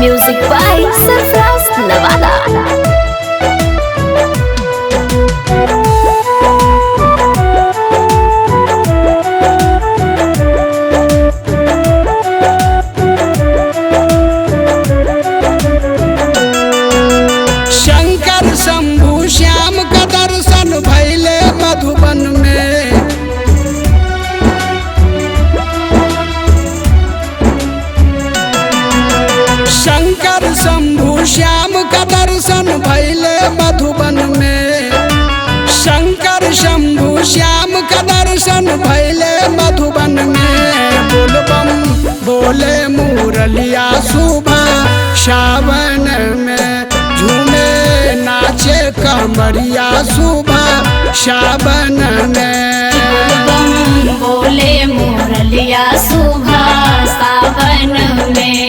Music by Surfraz Nawala. Shankar Shambhu Shyam का दर्शन भैले मधुबन में। शंकर शंभु श्याम का दर्शन भैले मधुबन में। शंकर शंभु श्याम का दर्शन भैले मधुबन में। बोलबम बोले मुरलिया सुबह सावन में। झूमे नाचे कमरिया सुबह सावन में। बोलबम बोले मुरलिया सुबह सावन में।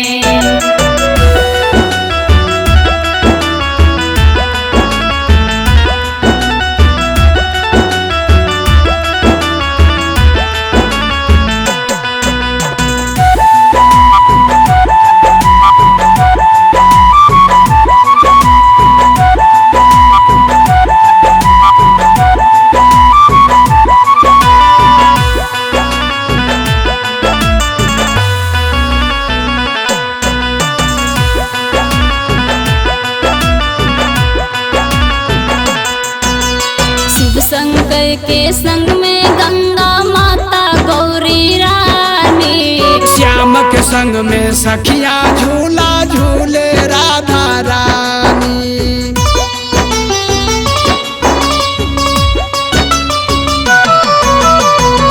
शंकर के संग में गंगा माता गौरी रानी। श्याम के संग में सखिया झूला झूले राधा रानी।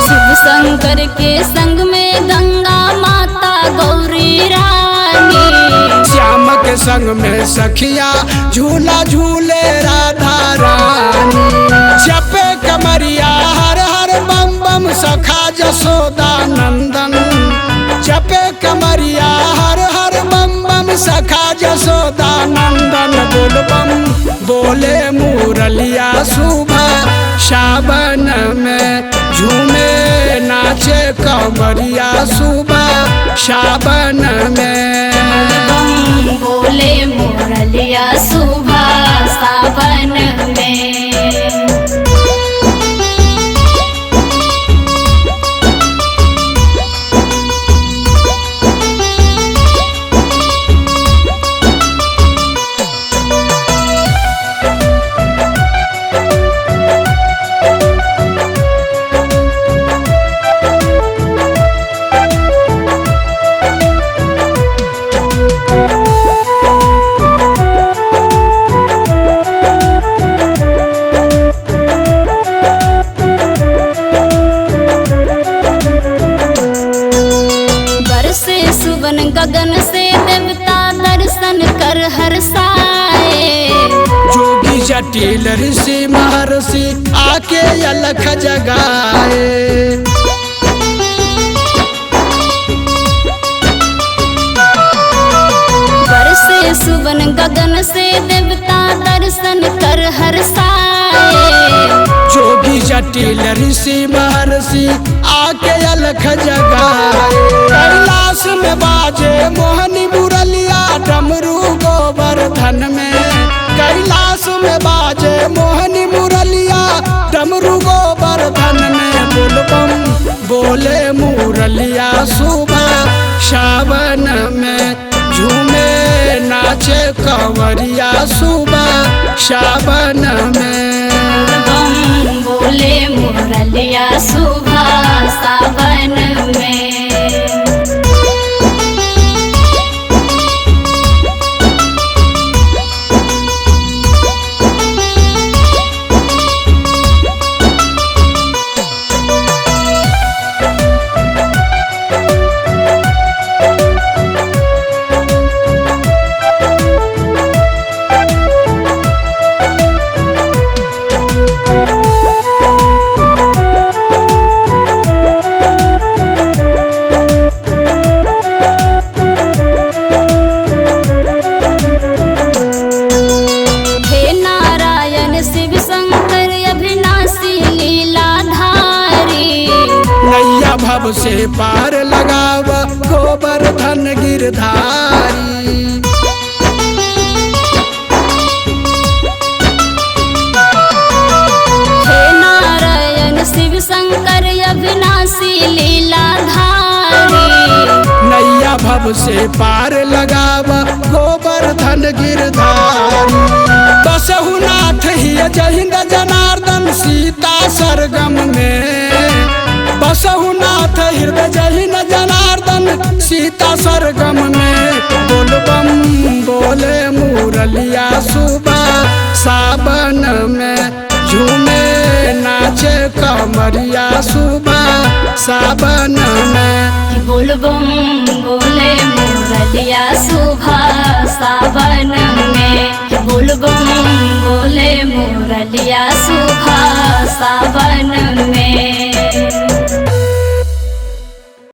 शिव शंकर के संग में गंगा माता गौरी रानी। श्याम के संग में सखिया झूला झूले राधा रानी। जपे कमरिया हर हर बम बम सखा जसोदा नंदन। जपे कमरिया हर हर बम बम सखा जसोदा नंदन। बोलबम बोले मुरलिया सुबह सावन में। झूमे नाचे कमरिया सुबह सावन में। बोलबम बोले मुरलिया सुबह सावन में। सुबन गगन से देवता दर्शन कर हर्षाए। जोगी जटिल ऋषि महर्षि आके अलख जगाए। बरसे सुबन गगन से देवता दर्शन कर हर्षाए। जोगी जटिल ऋषि महर्षि आके अलख जगाए। कैलाश में बाजे मोहनी मुरलिया डमरू गोवर्धन में। कैलाश में बाजे मोहनी मुरलिया डमरू गोवर्धन में। बोलबम बोले मुरलिया सुबह सावन में। झूमे नाचे कंवरिया सुबह सावन में। बोलबम बोले मुरलिया सुबह सावन में। भव से पार लगाव गोवर्धन गिरधारी। अब से पार लगावा गोवर्धन गिरधारी। बसहु नाथ ही जहिंद जनार्दन सीता सरगम में, बसहु नाथ हृदय जहिंद जनार्दन सीता सरगम में। बोलबम बोले मुरलिया सुबह सावन में, झूमे नाचे कमरिया सुबह सावन में। बोलबम बोले मुरलिया सुबह सावन में, बोलबम बोले मुरलिया सुबह सावन में।